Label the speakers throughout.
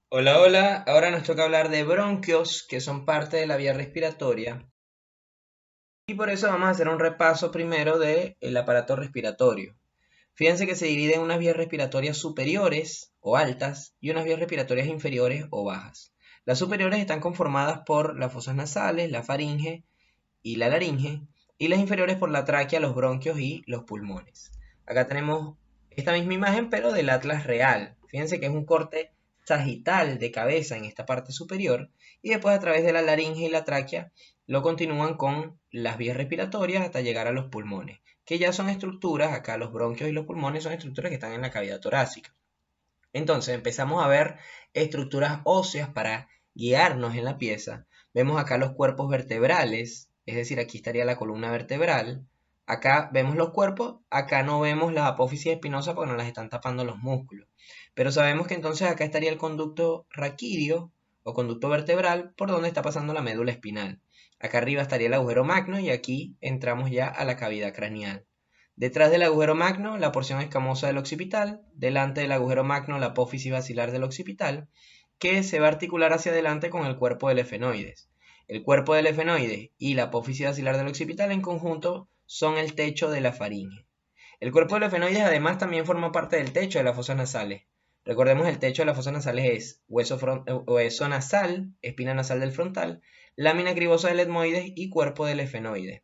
Speaker 1: Hola, hola. Ahora nos toca hablar de bronquios, que son parte de la vía respiratoria. Y por eso vamos a hacer un repaso primero del aparato respiratorio. Fíjense que se divide en unas vías respiratorias superiores o altas y unas vías respiratorias inferiores o bajas. Las superiores están conformadas por las fosas nasales, la faringe y la laringe, y las inferiores por la tráquea, los bronquios y los pulmones. Acá tenemos esta misma imagen, pero del atlas real. Fíjense que es un corte sagital de cabeza en esta parte superior, y después a través de la laringe y la tráquea lo continúan con las vías respiratorias hasta llegar a los pulmones, que ya son estructuras, acá los bronquios y los pulmones son estructuras que están en la cavidad torácica. Entonces empezamos a ver estructuras óseas para guiarnos en la pieza. Vemos acá los cuerpos vertebrales, es decir, aquí estaría la columna vertebral. Acá vemos los cuerpos, acá no vemos las apófisis espinosas porque nos las están tapando los músculos. Pero sabemos que entonces acá estaría el conducto raquídeo o conducto vertebral por donde está pasando la médula espinal. Acá arriba estaría el agujero magno y aquí entramos ya a la cavidad craneal. Detrás del agujero magno, la porción escamosa del occipital. Delante del agujero magno, la apófisis basilar del occipital, que se va a articular hacia adelante con el cuerpo del efenoides. El cuerpo del efenoides y la apófisis basilar del occipital en conjunto son el techo de la faringe. El cuerpo del efenoides además también forma parte del techo de las fosas nasales. Recordemos, el techo de las fosas nasales es hueso nasal, espina nasal del frontal, lámina cribosa del etmoides y cuerpo del efenoides.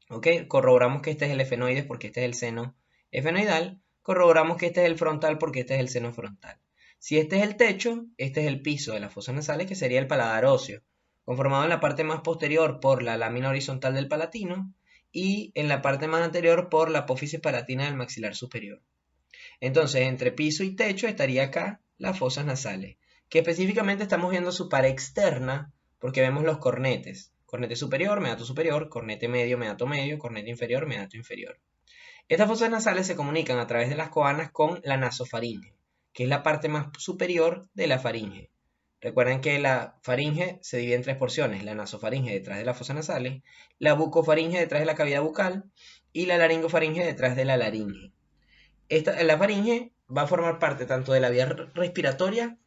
Speaker 1: ¿Ok? Corroboramos que este es el efenoides porque este es el seno efenoidal. Corroboramos que este es el frontal porque este es el seno frontal. Si este es el techo, este es el piso de las fosas nasales, que sería el paladar óseo, conformado en la parte más posterior por la lámina horizontal del palatino y en la parte más anterior por la apófisis palatina del maxilar superior. Entonces, entre piso y techo estaría acá las fosas nasales, que específicamente estamos viendo su pared externa porque vemos los cornetes. Cornete superior, cornete medio, cornete inferior, meato inferior. Estas fosas nasales se comunican a través de las coanas con la nasofaringe, que es la parte más superior de la faringe. Recuerden que la faringe se divide en tres porciones: la nasofaringe detrás de las fosas nasales, la bucofaringe detrás de la cavidad bucal y la laringofaringe detrás de la laringe. La faringe va a formar parte tanto de la vía respiratoria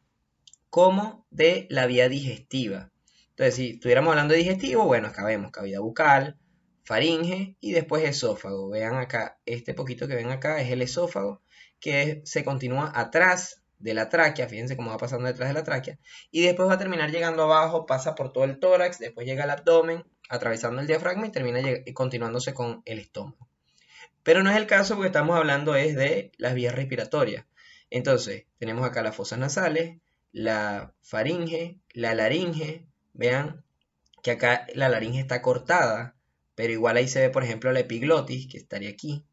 Speaker 1: como de la vía digestiva. Entonces, si estuviéramos hablando de digestivo, bueno, acá vemos cavidad bucal, faringe y después esófago. Vean acá, este poquito que ven acá es el esófago, que se continúa atrás de la tráquea, fíjense cómo va pasando detrás de la tráquea, y después va a terminar llegando abajo, pasa por todo el tórax, después llega al abdomen, atravesando el diafragma y termina continuándose con el estómago. Pero no es el caso porque estamos hablando es de las vías respiratorias. Entonces, tenemos acá las fosas nasales, la faringe, la laringe. Vean que acá la laringe está cortada, pero igual ahí se ve, por ejemplo, la epiglotis, que estaría aquí,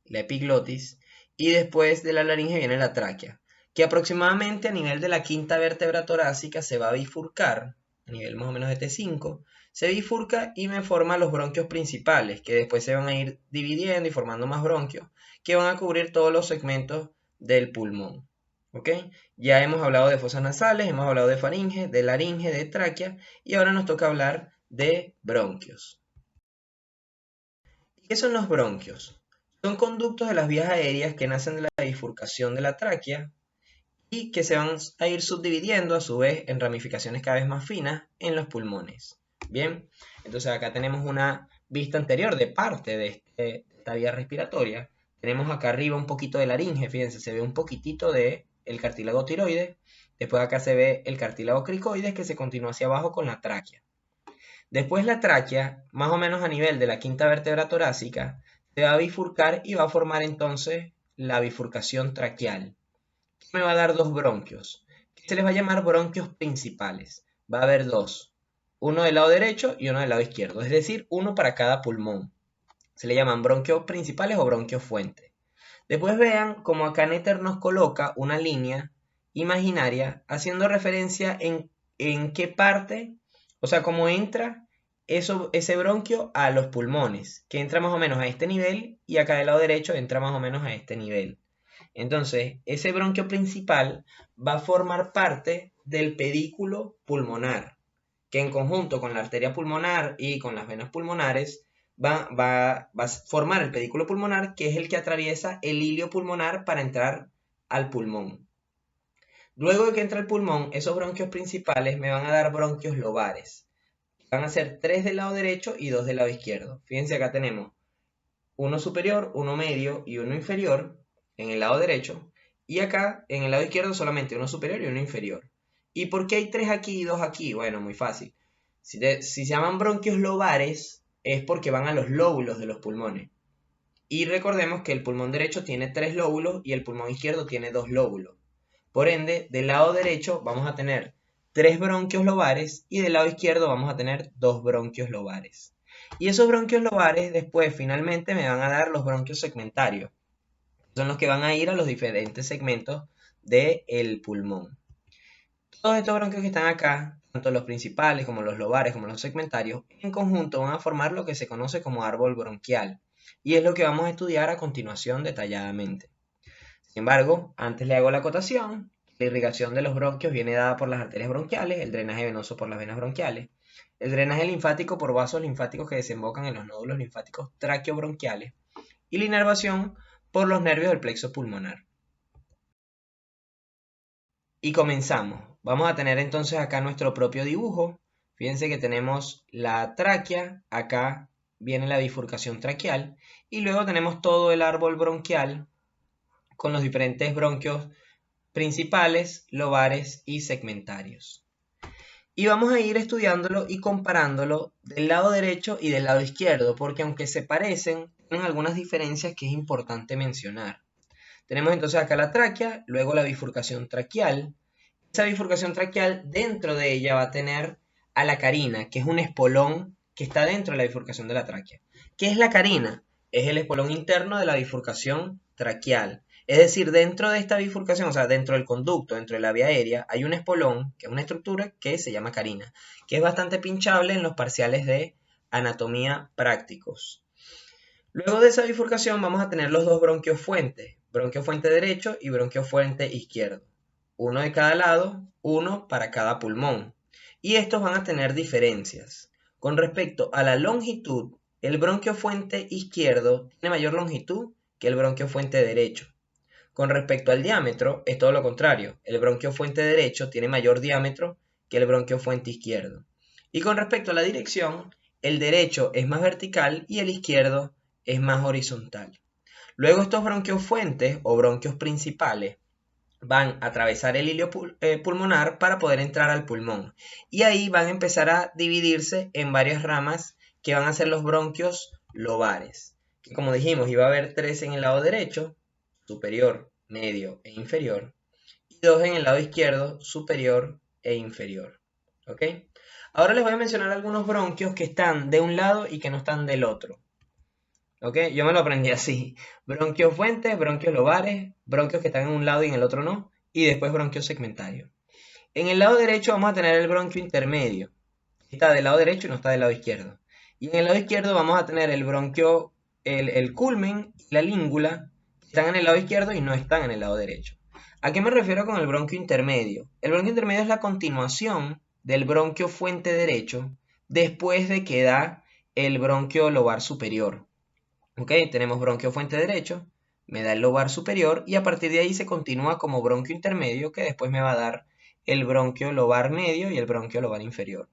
Speaker 1: la epiglotis. Y después de la laringe viene la tráquea, que aproximadamente a nivel de la quinta vértebra torácica se va a bifurcar, a nivel más o menos de T5, se bifurca y me forma los bronquios principales, que después se van a ir dividiendo y formando más bronquios, que van a cubrir todos los segmentos del pulmón. ¿Ok? Ya hemos hablado de fosas nasales, hemos hablado de faringe, de laringe, de tráquea, y ahora nos toca hablar de bronquios. ¿Qué son los bronquios? Son conductos de las vías aéreas que nacen de la bifurcación de la tráquea y que se van a ir subdividiendo a su vez en ramificaciones cada vez más finas en los pulmones. Bien, entonces acá tenemos una vista anterior de parte de esta vía respiratoria. Tenemos acá arriba un poquito de laringe, fíjense, se ve un poquitito de el cartílago tiroides. Después acá se ve el cartílago cricoides que se continúa hacia abajo con la tráquea. Después la tráquea, más o menos a nivel de la quinta vértebra torácica, se va a bifurcar y va a formar entonces la bifurcación traqueal, que me va a dar dos bronquios, que se les va a llamar bronquios principales. Va a haber dos, uno del lado derecho y uno del lado izquierdo, es decir, uno para cada pulmón. Se le llaman bronquios principales o bronquios fuentes. Después vean cómo acá Nether nos coloca una línea imaginaria haciendo referencia en qué parte, o sea, cómo entra ese bronquio a los pulmones, que entra más o menos a este nivel y acá del lado derecho entra más o menos a este nivel. Entonces, ese bronquio principal va a formar parte del pedículo pulmonar, que en conjunto con la arteria pulmonar y con las venas pulmonares va a formar el pedículo pulmonar, que es el que atraviesa el hilio pulmonar para entrar al pulmón. Luego de que entra el pulmón, esos bronquios principales me van a dar bronquios lobares. Van a ser 3 del lado derecho y 2 del lado izquierdo. Fíjense, acá tenemos uno superior, uno medio y uno inferior en el lado derecho. Y acá en el lado izquierdo solamente uno superior y uno inferior. ¿Y por qué hay 3 aquí y 2 aquí? Bueno, muy fácil. Si se llaman bronquios lobares es porque van a los lóbulos de los pulmones. Y recordemos que el pulmón derecho tiene 3 lóbulos y el pulmón izquierdo tiene 2 lóbulos. Por ende, del lado derecho vamos a tener 3 bronquios lobares y del lado izquierdo vamos a tener 2 bronquios lobares. Y esos bronquios lobares después finalmente me van a dar los bronquios segmentarios. Son los que van a ir a los diferentes segmentos del pulmón. Todos estos bronquios que están acá, tanto los principales como los lobares como los segmentarios, en conjunto van a formar lo que se conoce como árbol bronquial. Y es lo que vamos a estudiar a continuación detalladamente. Sin embargo, antes le hago la acotación. La irrigación de los bronquios viene dada por las arterias bronquiales, el drenaje venoso por las venas bronquiales, el drenaje linfático por vasos linfáticos que desembocan en los nódulos linfáticos traqueobronquiales y la inervación por los nervios del plexo pulmonar. Y comenzamos. Vamos a tener entonces acá nuestro propio dibujo. Fíjense que tenemos la tráquea, acá viene la bifurcación traqueal y luego tenemos todo el árbol bronquial con los diferentes bronquios principales, lobares y segmentarios. Y vamos a ir estudiándolo y comparándolo del lado derecho y del lado izquierdo, porque aunque se parecen, tienen algunas diferencias que es importante mencionar. Tenemos entonces acá la tráquea, luego la bifurcación traqueal. Esa bifurcación traqueal, dentro de ella va a tener a la carina, que es un espolón que está dentro de la bifurcación de la tráquea. ¿Qué es la carina? Es el espolón interno de la bifurcación traqueal. Es decir, dentro de esta bifurcación, o sea, dentro del conducto, dentro de la vía aérea, hay un espolón, que es una estructura que se llama carina, que es bastante pinchable en los parciales de anatomía prácticos. Luego de esa bifurcación vamos a tener los dos bronquios fuentes, bronquio fuente derecho y bronquio fuente izquierdo. Uno de cada lado, uno para cada pulmón. Y estos van a tener diferencias. Con respecto a la longitud, el bronquio fuente izquierdo tiene mayor longitud que el bronquio fuente derecho. Con respecto al diámetro, es todo lo contrario. El bronquio fuente derecho tiene mayor diámetro que el bronquio fuente izquierdo. Y con respecto a la dirección, el derecho es más vertical y el izquierdo es más horizontal. Luego estos bronquios fuentes o bronquios principales van a atravesar el hilio pulmonar para poder entrar al pulmón. Y ahí van a empezar a dividirse en varias ramas que van a ser los bronquios lobares. Que como dijimos, iba a haber 3 en el lado derecho, superior, medio e inferior. Y 2 en el lado izquierdo, superior e inferior. ¿Ok? Ahora les voy a mencionar algunos bronquios que están de un lado y que no están del otro. ¿Ok? Yo me lo aprendí así. Bronquios fuentes, bronquios lobares, bronquios que están en un lado y en el otro no, y después bronquios segmentarios. En el lado derecho vamos a tener el bronquio intermedio. Está del lado derecho y no está del lado izquierdo. Y en el lado izquierdo vamos a tener el bronquio, el culmen y la língula, que están en el lado izquierdo y no están en el lado derecho. ¿A qué me refiero con el bronquio intermedio? El bronquio intermedio es la continuación del bronquio fuente derecho después de que da el bronquio lobar superior. ¿Ok? Tenemos bronquio fuente derecho, me da el lobar superior y a partir de ahí se continúa como bronquio intermedio que después me va a dar el bronquio lobar medio y el bronquio lobar inferior.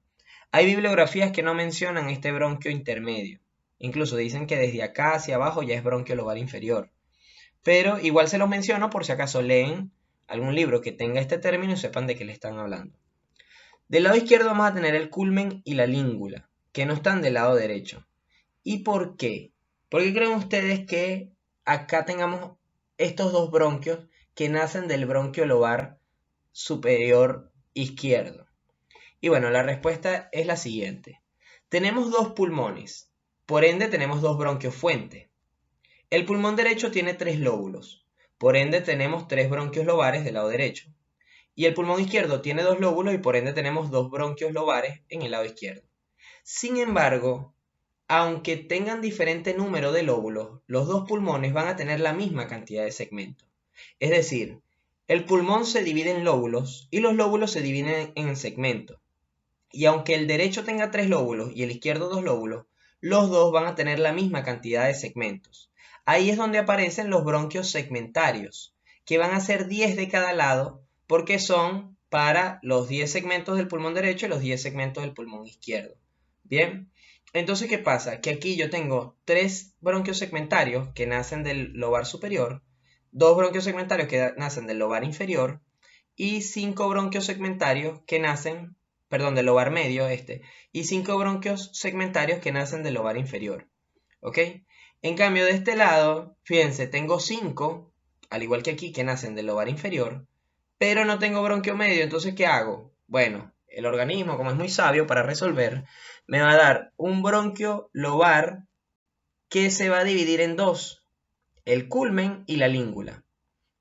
Speaker 1: Hay bibliografías que no mencionan este bronquio intermedio. Incluso dicen que desde acá hacia abajo ya es bronquio lobar inferior. Pero igual se los menciono por si acaso leen algún libro que tenga este término y sepan de qué le están hablando. Del lado izquierdo vamos a tener el culmen y la língula, que no están del lado derecho. ¿Y por qué? ¿Por qué creen ustedes que acá tengamos estos dos bronquios que nacen del bronquio lobar superior izquierdo? Y bueno, la respuesta es la siguiente. Tenemos dos pulmones, por ende tenemos dos bronquios fuentes. El pulmón derecho tiene 3 lóbulos, por ende tenemos 3 bronquios lobares del lado derecho. Y el pulmón izquierdo tiene 2 lóbulos y por ende tenemos 2 bronquios lobares en el lado izquierdo. Sin embargo, aunque tengan diferente número de lóbulos, los dos pulmones van a tener la misma cantidad de segmentos. Es decir, el pulmón se divide en lóbulos y los lóbulos se dividen en segmentos. Y aunque el derecho tenga 3 lóbulos y el izquierdo 2 lóbulos, los dos van a tener la misma cantidad de segmentos. Ahí es donde aparecen los bronquios segmentarios, que van a ser 10 de cada lado, porque son para los 10 segmentos del pulmón derecho y los 10 segmentos del pulmón izquierdo. Bien, entonces, ¿qué pasa? Que aquí yo tengo 3 bronquios segmentarios que nacen del lobar superior, 2 bronquios segmentarios que nacen del lobar inferior y 5 bronquios segmentarios que nacen, perdón, del lobar medio y 5 bronquios segmentarios que nacen del lobar inferior. ¿Ok? En cambio, de este lado, fíjense, tengo 5, al igual que aquí, que nacen del lobar inferior, pero no tengo bronquio medio, entonces, ¿qué hago? Bueno, el organismo, como es muy sabio para resolver, me va a dar un bronquio lobar que se va a dividir en dos, el culmen y la língula.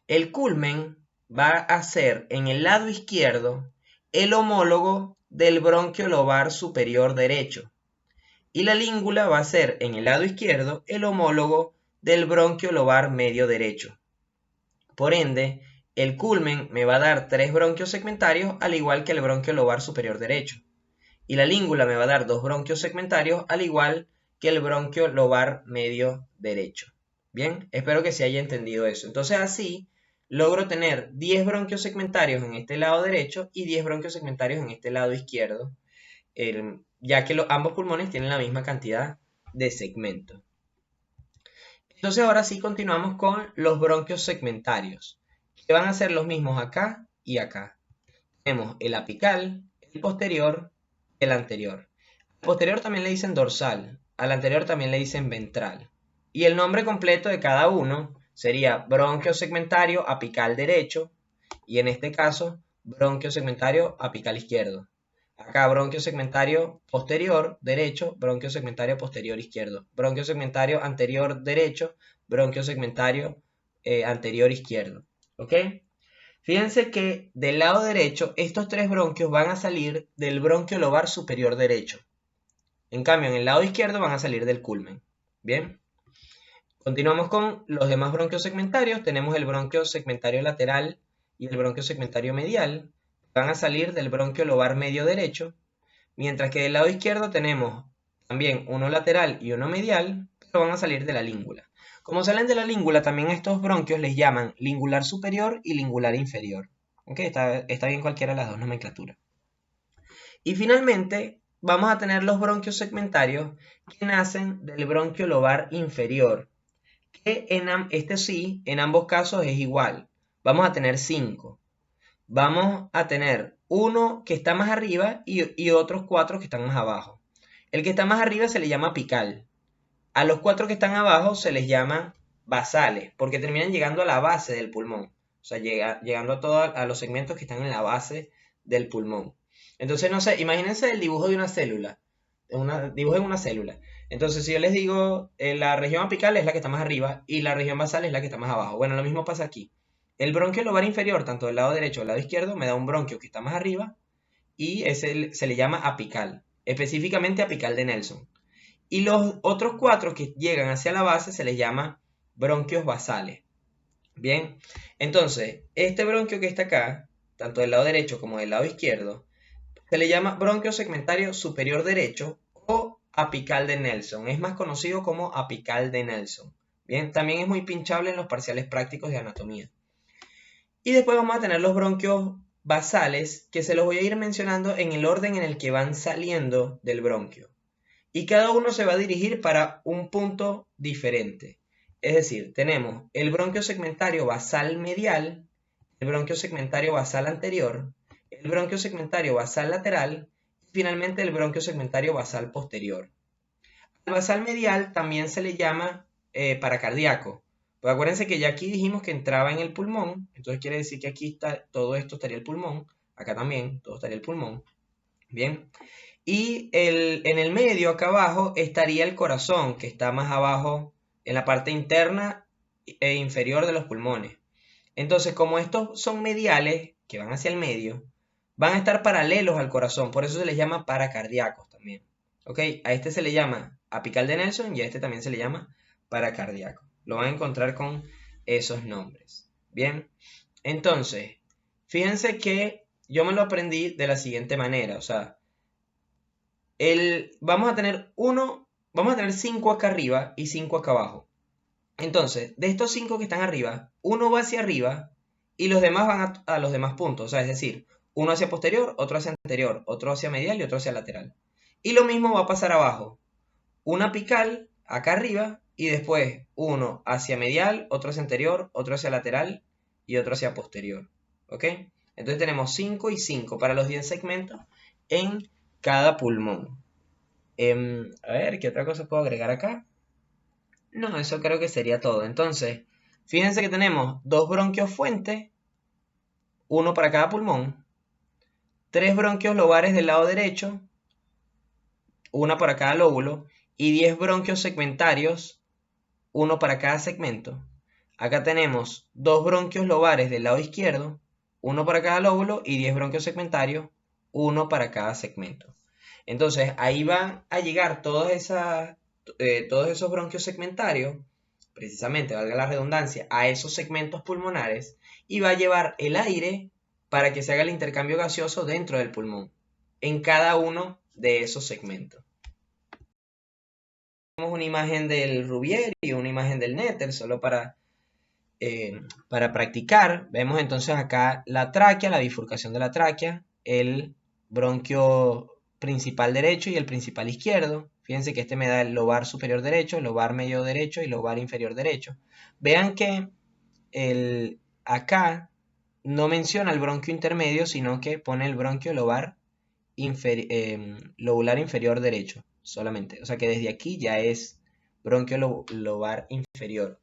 Speaker 1: El culmen va a ser en el lado izquierdo el homólogo del bronquio lobar superior derecho. Y la língula va a ser en el lado izquierdo el homólogo del bronquio lobar medio derecho. Por ende, el culmen me va a dar 3 bronquios segmentarios al igual que el bronquio lobar superior derecho. Y la língula me va a dar 2 bronquios segmentarios al igual que el bronquio lobar medio derecho. Bien, espero que se haya entendido eso. Entonces así logro tener 10 bronquios segmentarios en este lado derecho y 10 bronquios segmentarios en este lado izquierdo, ya que ambos pulmones tienen la misma cantidad de segmentos. Entonces ahora sí continuamos con los bronquios segmentarios, que van a ser los mismos acá y acá. Tenemos el apical, el posterior, el anterior. Al posterior también le dicen dorsal, al anterior también le dicen ventral. Y el nombre completo de cada uno sería bronquio segmentario apical derecho y en este caso bronquio segmentario apical izquierdo. Acá bronquio segmentario posterior derecho, bronquio segmentario posterior izquierdo, bronquio segmentario anterior derecho, bronquio segmentario anterior izquierdo. ¿Ok? Fíjense que del lado derecho estos 3 bronquios van a salir del bronquio lobar superior derecho. En cambio, en el lado izquierdo van a salir del culmen. Bien. Continuamos con los demás bronquios segmentarios. Tenemos el bronquio segmentario lateral y el bronquio segmentario medial. Van a salir del bronquio lobar medio derecho. Mientras que del lado izquierdo tenemos también uno lateral y uno medial, pero van a salir de la língula. Como salen de la língula, también a estos bronquios les llaman lingular superior y lingular inferior. ¿Ok? Está bien cualquiera de las dos nomenclaturas. Y finalmente, vamos a tener los bronquios segmentarios que nacen del bronquio lobar inferior, que en ambos casos es igual. Vamos a tener 5. Vamos a tener uno que está más arriba y otros 4 que están más abajo. El que está más arriba se le llama apical. A los 4 que están abajo se les llama basales, porque terminan llegando a la base del pulmón. O sea, llegando a los segmentos que están en la base del pulmón. Entonces, no sé, imagínense el dibujo de una célula. Dibujen una célula. Entonces, si yo les digo, la región apical es la que está más arriba y la región basal es la que está más abajo. Bueno, lo mismo pasa aquí. El bronquio lobar inferior, tanto del lado derecho como del lado izquierdo, me da un bronquio que está más arriba y ese se le llama apical, específicamente apical de Nelson. Y los otros 4 que llegan hacia la base se les llama bronquios basales. Bien, entonces, este bronquio que está acá, tanto del lado derecho como del lado izquierdo, se le llama bronquio segmentario superior derecho o apical de Nelson. Es más conocido como apical de Nelson. Bien, también es muy pinchable en los parciales prácticos de anatomía. Y después vamos a tener los bronquios basales, que se los voy a ir mencionando en el orden en el que van saliendo del bronquio. Y cada uno se va a dirigir para un punto diferente. Es decir, tenemos el bronquio segmentario basal medial, el bronquio segmentario basal anterior, el bronquio segmentario basal lateral y finalmente el bronquio segmentario basal posterior. Al basal medial también se le llama paracardíaco. Pues acuérdense que ya aquí dijimos que entraba en el pulmón, entonces quiere decir que aquí está, todo esto estaría el pulmón, acá también todo estaría el pulmón. Bien. Y en el medio, acá abajo, estaría el corazón, que está más abajo en la parte interna e inferior de los pulmones. Entonces, como estos son mediales, que van hacia el medio, van a estar paralelos al corazón, por eso se les llama paracardíacos también. ¿Ok? A este se le llama apical de Nelson y a este también se le llama paracardíaco. Lo van a encontrar con esos nombres. Bien, entonces, fíjense que yo me lo aprendí de la siguiente manera, o sea, vamos a tener 5 acá arriba y 5 acá abajo. Entonces, de estos 5 que están arriba, uno va hacia arriba y los demás van a los demás puntos, o sea, es decir, uno hacia posterior, otro hacia anterior, otro hacia medial y otro hacia lateral. Y lo mismo va a pasar abajo, una apical acá arriba y después uno hacia medial, otro hacia anterior, otro hacia lateral y otro hacia posterior, ¿ok? Entonces tenemos 5 y 5 para los 10 segmentos en cada pulmón. A ver, ¿qué otra cosa puedo agregar acá? No, eso creo que sería todo. Entonces, fíjense que tenemos 2 bronquios fuentes, uno para cada pulmón, 3 bronquios lobares del lado derecho, una para cada lóbulo, y 10 bronquios segmentarios, uno para cada segmento. Acá tenemos 2 bronquios lobares del lado izquierdo, uno para cada lóbulo, y 10 bronquios segmentarios, uno para cada segmento. Entonces, ahí van a llegar todos esos bronquios segmentarios, precisamente, valga la redundancia, a esos segmentos pulmonares, y va a llevar el aire para que se haga el intercambio gaseoso dentro del pulmón, en cada uno de esos segmentos. Tenemos una imagen del Rubier y una imagen del Netter, solo para practicar. Vemos entonces acá la tráquea, la bifurcación de la tráquea, el bronquio principal derecho y el principal izquierdo. Fíjense que este me da el lobar superior derecho, el lobar medio derecho y el lobar inferior derecho. Vean que acá no menciona el bronquio intermedio, sino que pone el bronquio lobular inferior derecho solamente. O sea que desde aquí ya es bronquio lobar inferior.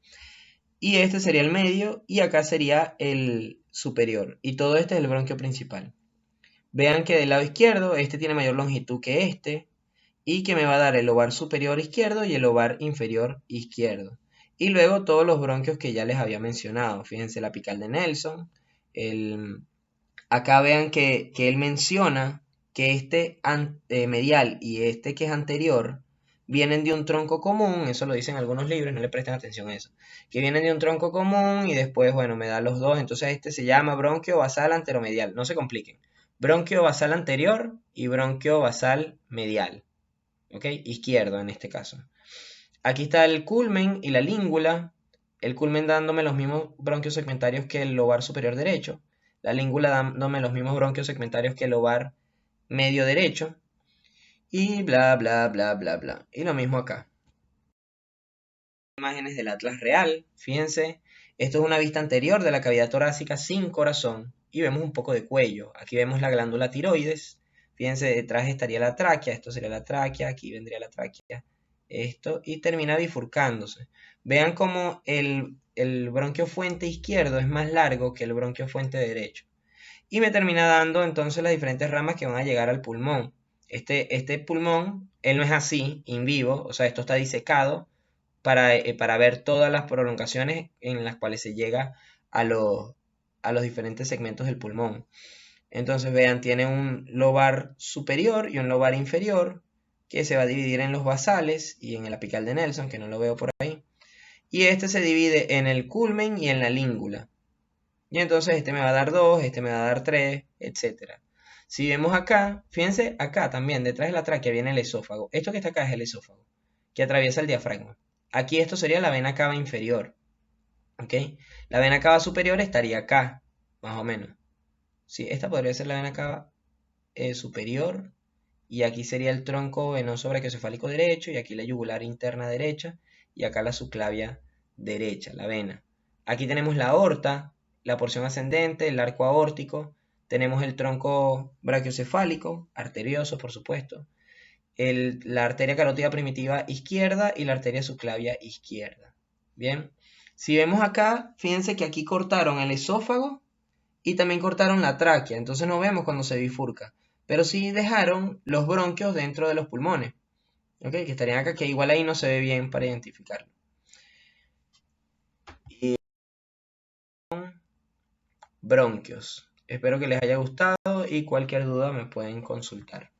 Speaker 1: Y este sería el medio y acá sería el superior. Y todo este es el bronquio principal. Vean que del lado izquierdo este tiene mayor longitud que este y que me va a dar el lobar superior izquierdo y el lobar inferior izquierdo. Y luego todos los bronquios que ya les había mencionado. Fíjense la apical de Nelson. Acá vean que él menciona que este medial y este que es anterior vienen de un tronco común, eso lo dicen algunos libros, no le presten atención a eso, que vienen de un tronco común y después, bueno, me da los dos, entonces este se llama bronquio basal anteromedial, no se compliquen, bronquio basal anterior y bronquio basal medial, ¿ok? Izquierdo en este caso. Aquí está el culmen y la língula, el culmen dándome los mismos bronquios segmentarios que el lobar superior derecho, la língula dándome los mismos bronquios segmentarios que el lobar medio derecho, y bla, bla, bla, bla, bla. Y lo mismo acá. Imágenes del atlas real, fíjense, esto es una vista anterior de la cavidad torácica sin corazón, y vemos un poco de cuello. Aquí vemos la glándula tiroides, fíjense, detrás estaría la tráquea, esto sería la tráquea, aquí vendría la tráquea, esto, y termina bifurcándose. Vean cómo el bronquio fuente izquierdo es más largo que el bronquio fuente derecho. Y me termina dando entonces las diferentes ramas que van a llegar al pulmón. Este pulmón, él no es así, in vivo, o sea, esto está disecado para ver todas las prolongaciones en las cuales se llega a los diferentes segmentos del pulmón. Entonces, vean, tiene un lobar superior y un lobar inferior, que se va a dividir en los basales y en el apical de Nelson, que no lo veo por ahí. Y este se divide en el culmen y en la língula. Y entonces este me va a dar 2, este me va a dar 3, etc. Si vemos acá, fíjense acá también, detrás de la tráquea viene el esófago. Esto que está acá es el esófago, que atraviesa el diafragma. Aquí esto sería la vena cava inferior. ¿Ok? La vena cava superior estaría acá, más o menos. Sí, esta podría ser la vena cava superior. Y aquí sería el tronco venoso brachiocefálico derecho. Y aquí la yugular interna derecha. Y acá la subclavia derecha, la vena. Aquí tenemos la aorta, la porción ascendente, el arco aórtico. Tenemos el tronco brachiocefálico, arterioso por supuesto. La arteria carótida primitiva izquierda y la arteria subclavia izquierda. Bien, si vemos acá, fíjense que aquí cortaron el esófago y también cortaron la tráquea, entonces no vemos cuando se bifurca, pero sí dejaron los bronquios dentro de los pulmones, ¿ok? Que estarían acá, que igual ahí no se ve bien para identificarlo. Y bronquios. Espero que les haya gustado y cualquier duda me pueden consultar.